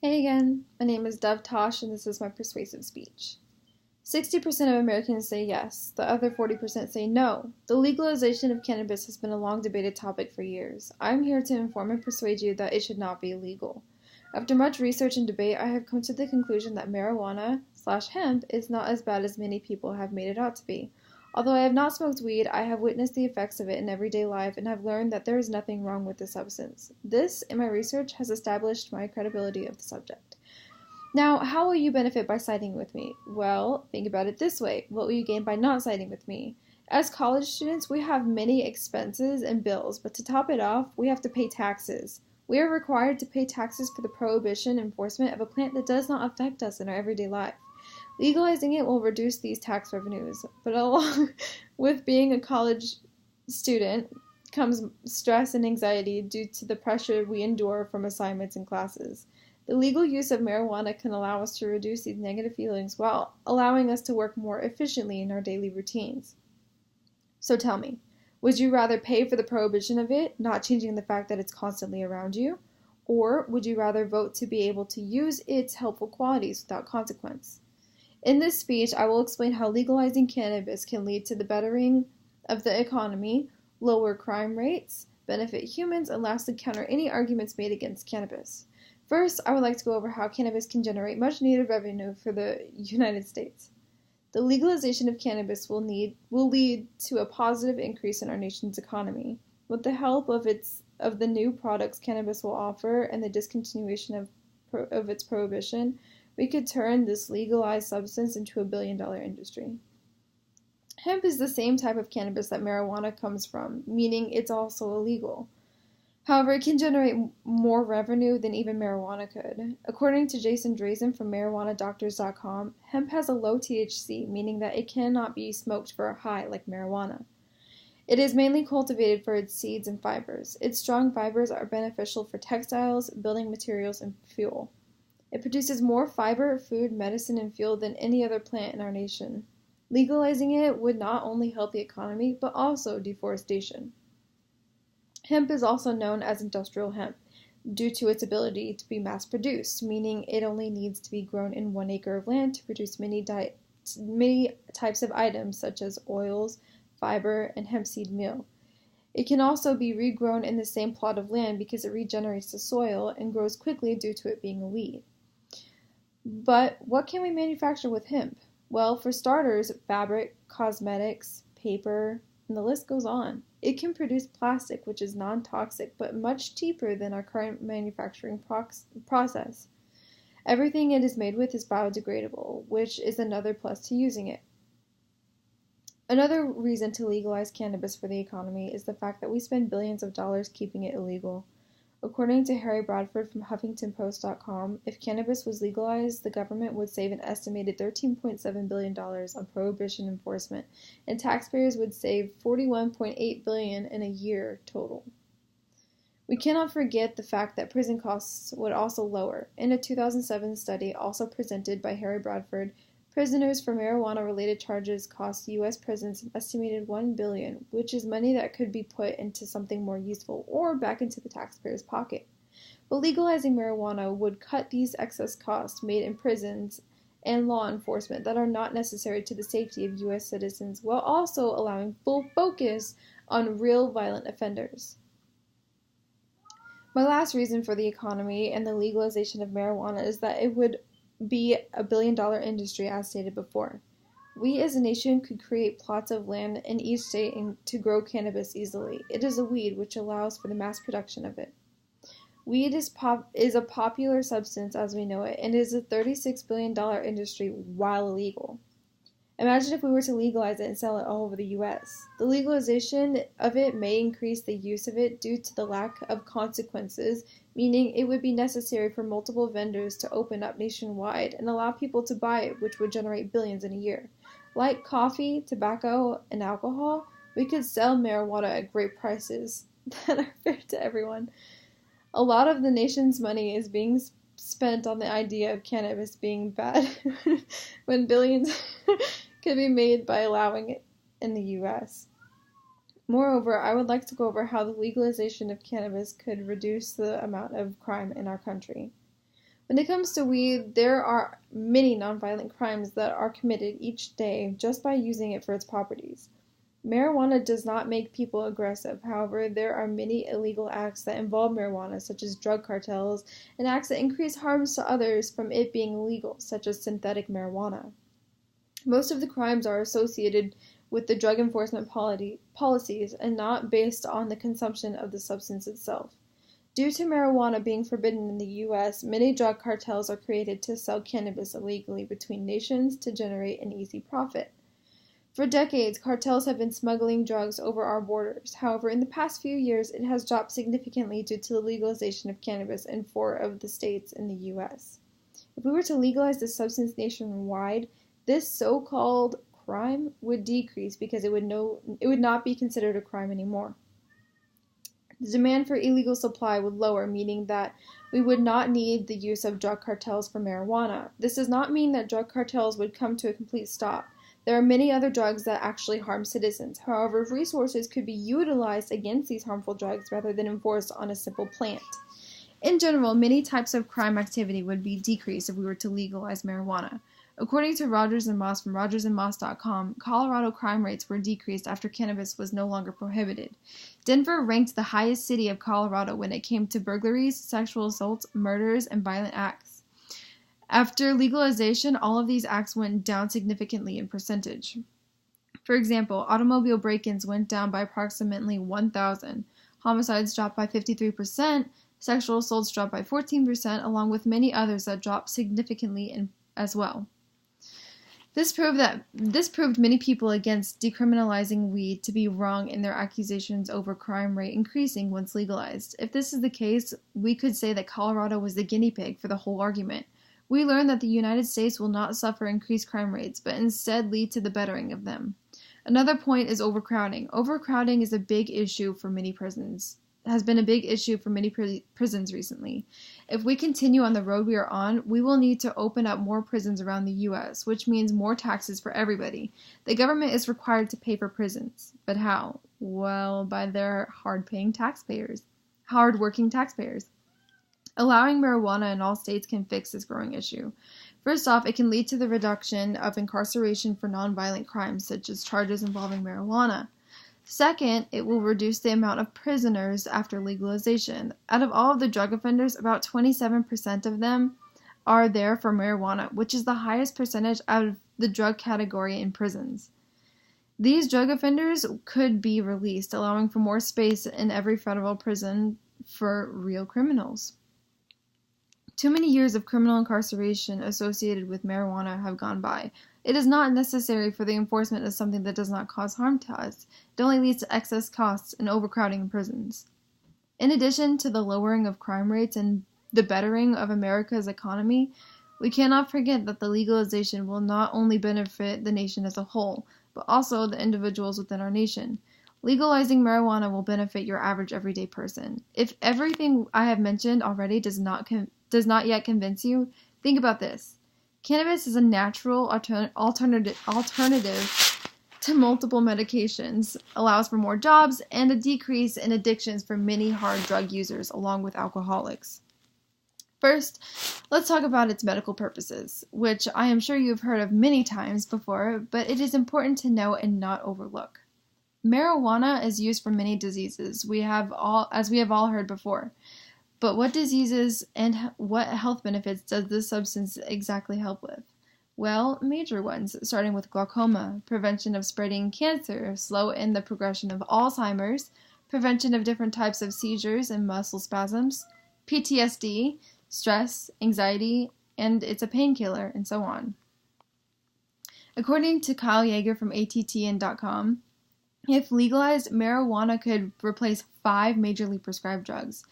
Hey again, my name is Dev Tosh and this is my persuasive speech. 60% of Americans say yes, the other 40% say no. The legalization of cannabis has been a long debated topic for years. I'm here to inform and persuade you that it should not be illegal. After much research and debate, I have come to the conclusion that marijuana/hemp is not as bad as many people have made it out to be. Although I have not smoked weed, I have witnessed the effects of it in everyday life and have learned that there is nothing wrong with the substance. This, in my research, has established my credibility of the subject. Now, how will you benefit by siding with me? Well, think about it this way. What will you gain by not siding with me? As college students, we have many expenses and bills, but to top it off, we have to pay taxes. We are required to pay taxes for the prohibition enforcement of a plant that does not affect us in our everyday life. Legalizing it will reduce these tax revenues, but along with being a college student comes stress and anxiety due to the pressure we endure from assignments and classes. The legal use of marijuana can allow us to reduce these negative feelings while allowing us to work more efficiently in our daily routines. So tell me, would you rather pay for the prohibition of it, not changing the fact that it's constantly around you? Or would you rather vote to be able to use its helpful qualities without consequence? In this speech, I will explain how legalizing cannabis can lead to the bettering of the economy, lower crime rates, benefit humans, and lastly counter any arguments made against cannabis. First, I would like to go over how cannabis can generate much needed revenue for the United States. The legalization of cannabis will lead to a positive increase in our nation's economy. With the help of the new products cannabis will offer and the discontinuation of its prohibition, we could turn this legalized substance into a billion-dollar industry. Hemp is the same type of cannabis that marijuana comes from, meaning it's also illegal. However, it can generate more revenue than even marijuana could. According to Jason Drazen from marijuanadoctors.com, hemp has a low THC, meaning that it cannot be smoked for a high like marijuana. It is mainly cultivated for its seeds and fibers. Its strong fibers are beneficial for textiles, building materials, and fuel. It produces more fiber, food, medicine, and fuel than any other plant in our nation. Legalizing it would not only help the economy, but also deforestation. Hemp is also known as industrial hemp due to its ability to be mass-produced, meaning it only needs to be grown in 1 acre of land to produce many types of items such as oils, fiber, and hemp seed meal. It can also be regrown in the same plot of land because it regenerates the soil and grows quickly due to it being a weed. But what can we manufacture with hemp? Well, for starters, fabric, cosmetics, paper, and the list goes on. It can produce plastic, which is non-toxic, but much cheaper than our current manufacturing process. Everything it is made with is biodegradable, which is another plus to using it. Another reason to legalize cannabis for the economy is the fact that we spend billions of dollars keeping it illegal. According to Harry Bradford from HuffingtonPost.com, if cannabis was legalized, the government would save an estimated $13.7 billion on prohibition enforcement, and taxpayers would save $41.8 billion in a year total. We cannot forget the fact that prison costs would also lower. In a 2007 study also presented by Harry Bradford, prisoners for marijuana-related charges cost U.S. prisons an estimated $1 billion, which is money that could be put into something more useful or back into the taxpayer's pocket. But legalizing marijuana would cut these excess costs made in prisons and law enforcement that are not necessary to the safety of U.S. citizens, while also allowing full focus on real violent offenders. My last reason for the economy and the legalization of marijuana is that it would be a billion-dollar industry as stated before. We as a nation could create plots of land in each state to grow cannabis easily. It is a weed which allows for the mass production of it. Weed is a popular substance as we know it and is a $36 billion industry while illegal. Imagine if we were to legalize it and sell it all over the U.S. The legalization of it may increase the use of it due to the lack of consequences, meaning it would be necessary for multiple vendors to open up nationwide and allow people to buy it, which would generate billions in a year. Like coffee, tobacco, and alcohol, we could sell marijuana at great prices that are fair to everyone. A lot of the nation's money is being spent on the idea of cannabis being bad when billions could be made by allowing it in the U.S. Moreover, I would like to go over how the legalization of cannabis could reduce the amount of crime in our country. When it comes to weed, there are many nonviolent crimes that are committed each day just by using it for its properties. Marijuana does not make people aggressive. However, there are many illegal acts that involve marijuana, such as drug cartels, and acts that increase harms to others from it being illegal, such as synthetic marijuana. Most of the crimes are associated with the drug enforcement policies and not based on the consumption of the substance itself. Due to marijuana being forbidden in the U.S., many drug cartels are created to sell cannabis illegally between nations to generate an easy profit. For decades, cartels have been smuggling drugs over our borders. However, in the past few years, it has dropped significantly due to the legalization of cannabis in 4 of the states in the U.S. If we were to legalize this substance nationwide, this so-called crime would decrease because it would not be considered a crime anymore. The demand for illegal supply would lower, meaning that we would not need the use of drug cartels for marijuana. This does not mean that drug cartels would come to a complete stop. There are many other drugs that actually harm citizens. However, resources could be utilized against these harmful drugs rather than enforced on a simple plant. In general, many types of crime activity would be decreased if we were to legalize marijuana. According to Rogers and Moss from rogersandmoss.com, Colorado crime rates were decreased after cannabis was no longer prohibited. Denver ranked the highest city of Colorado when it came to burglaries, sexual assaults, murders, and violent acts. After legalization, all of these acts went down significantly in percentage. For example, automobile break-ins went down by approximately 1,000, homicides dropped by 53%, sexual assaults dropped by 14%, along with many others that dropped significantly as well. This proved many people against decriminalizing weed to be wrong in their accusations over crime rate increasing once legalized. If this is the case, we could say that Colorado was the guinea pig for the whole argument. We learned that the United States will not suffer increased crime rates, but instead lead to the bettering of them. Another point is overcrowding. Overcrowding is a big issue for many prisons. Has been a big issue for many prisons recently. If we continue on the road we are on, we will need to open up more prisons around the U.S., which means more taxes for everybody. The government is required to pay for prisons. But how? Well, by their hard-working taxpayers. Allowing marijuana in all states can fix this growing issue. First off, it can lead to the reduction of incarceration for nonviolent crimes, such as charges involving marijuana. Second, it will reduce the amount of prisoners after legalization. Out of all of the drug offenders, about 27% of them are there for marijuana, which is the highest percentage out of the drug category in prisons. These drug offenders could be released, allowing for more space in every federal prison for real criminals. Too many years of criminal incarceration associated with marijuana have gone by. It is not necessary for the enforcement of something that does not cause harm to us. It only leads to excess costs and overcrowding in prisons. In addition to the lowering of crime rates and the bettering of America's economy, we cannot forget that the legalization will not only benefit the nation as a whole, but also the individuals within our nation. Legalizing marijuana will benefit your average everyday person. If everything I have mentioned already does not yet convince you, think about this. Cannabis is a natural alternative to multiple medications, allows for more jobs, and a decrease in addictions for many hard drug users, along with alcoholics. First, let's talk about its medical purposes, which I am sure you've heard of many times before, but it is important to know and not overlook. Marijuana is used for many diseases, as we have all heard before. But what diseases and what health benefits does this substance exactly help with? Well, major ones, starting with glaucoma, prevention of spreading cancer, slow in the progression of Alzheimer's, prevention of different types of seizures and muscle spasms, PTSD, stress, anxiety, and it's a painkiller, and so on. According to Kyle Yeager from ATTN.com, if legalized, marijuana could replace 5 majorly prescribed drugs.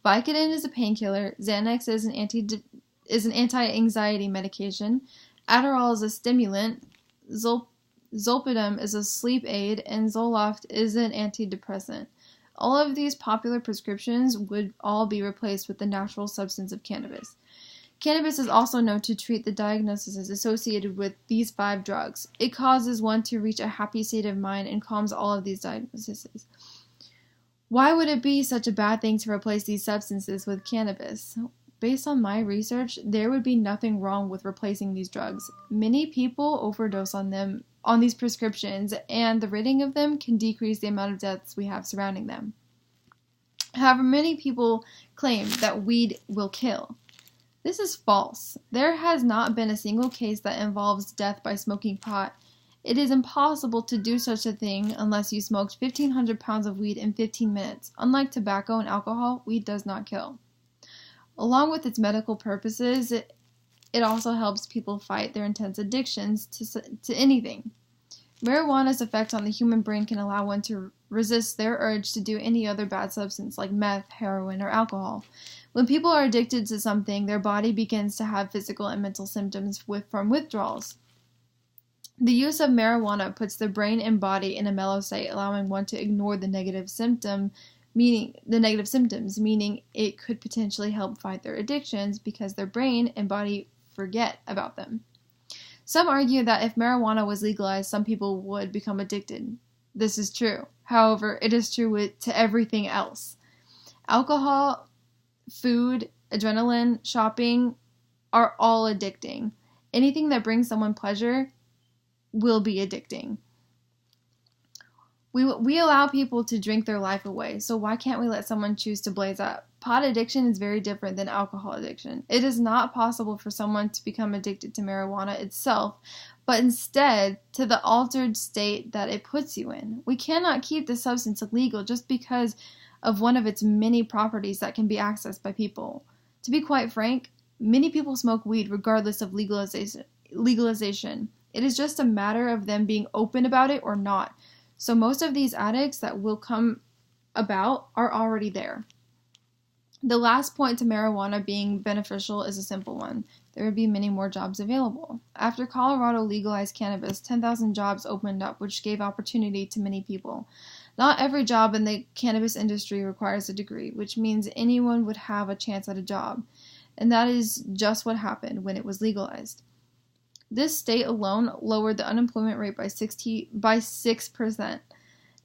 Vicodin is a painkiller, Xanax is an anti-anxiety medication, Adderall is a stimulant, Zolpidem is a sleep aid, and Zoloft is an antidepressant. All of these popular prescriptions would all be replaced with the natural substance of cannabis. Cannabis is also known to treat the diagnoses associated with these 5 drugs. It causes one to reach a happy state of mind and calms all of these diagnoses. Why would it be such a bad thing to replace these substances with cannabis? Based on my research, there would be nothing wrong with replacing these drugs. Many people overdose on these prescriptions, and the rating of them can decrease the amount of deaths we have surrounding them. However, many people claim that weed will kill. This is false. There has not been a single case that involves death by smoking pot. It is impossible to do such a thing unless you smoked 1,500 pounds of weed in 15 minutes. Unlike tobacco and alcohol, weed does not kill. Along with its medical purposes, it also helps people fight their intense addictions to anything. Marijuana's effect on the human brain can allow one to resist their urge to do any other bad substance like meth, heroin, or alcohol. When people are addicted to something, their body begins to have physical and mental symptoms from withdrawals. The use of marijuana puts the brain and body in a mellow state, allowing one to ignore the negative symptoms, meaning it could potentially help fight their addictions because their brain and body forget about them. Some argue that if marijuana was legalized, some people would become addicted. This is true. However, it is true to everything else. Alcohol, food, adrenaline, shopping are all addicting. Anything that brings someone pleasure will be addicting. We allow people to drink their life away, so why can't we let someone choose to blaze up? Pot addiction is very different than alcohol addiction. It is not possible for someone to become addicted to marijuana itself, but instead to the altered state that it puts you in. We cannot keep the substance illegal just because of one of its many properties that can be accessed by people. To be quite frank, many people smoke weed regardless of legalization. It is just a matter of them being open about it or not. So most of these addicts that will come about are already there. The last point to marijuana being beneficial is a simple one. There would be many more jobs available. After Colorado legalized cannabis, 10,000 jobs opened up, which gave opportunity to many people. Not every job in the cannabis industry requires a degree, which means anyone would have a chance at a job. And that is just what happened when it was legalized. This state alone lowered the unemployment rate by 6%.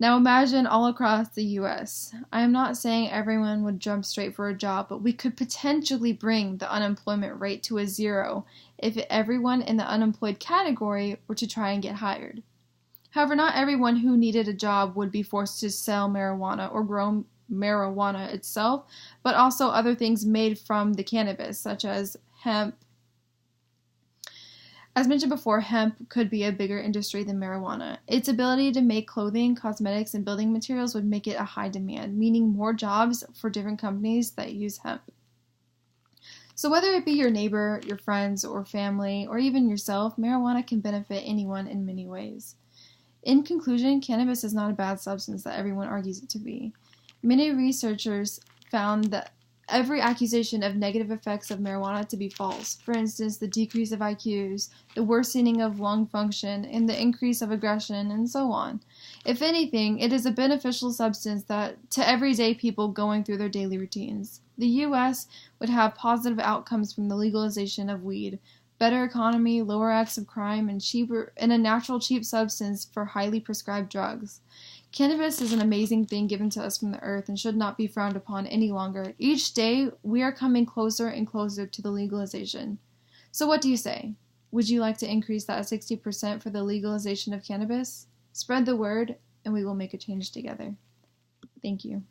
Now imagine all across the U.S. I am not saying everyone would jump straight for a job, but we could potentially bring the unemployment rate to a zero if everyone in the unemployed category were to try and get hired. However, not everyone who needed a job would be forced to sell marijuana or grow marijuana itself, but also other things made from the cannabis, such as hemp. As mentioned before, hemp could be a bigger industry than marijuana. Its ability to make clothing, cosmetics, and building materials would make it a high demand, meaning more jobs for different companies that use hemp. So whether it be your neighbor, your friends, or family, or even yourself, marijuana can benefit anyone in many ways. In conclusion, cannabis is not a bad substance that everyone argues it to be. Many researchers found that every accusation of negative effects of marijuana to be false. For instance, the decrease of IQs, the worsening of lung function, and the increase of aggression, and so on. If anything, it is a beneficial substance to everyday people going through their daily routines. The U.S. would have positive outcomes from the legalization of weed, better economy, lower acts of crime, and a natural cheap substance for highly prescribed drugs. Cannabis is an amazing thing given to us from the earth and should not be frowned upon any longer. Each day, we are coming closer and closer to the legalization. So what do you say? Would you like to increase that 60% for the legalization of cannabis? Spread the word, and we will make a change together. Thank you.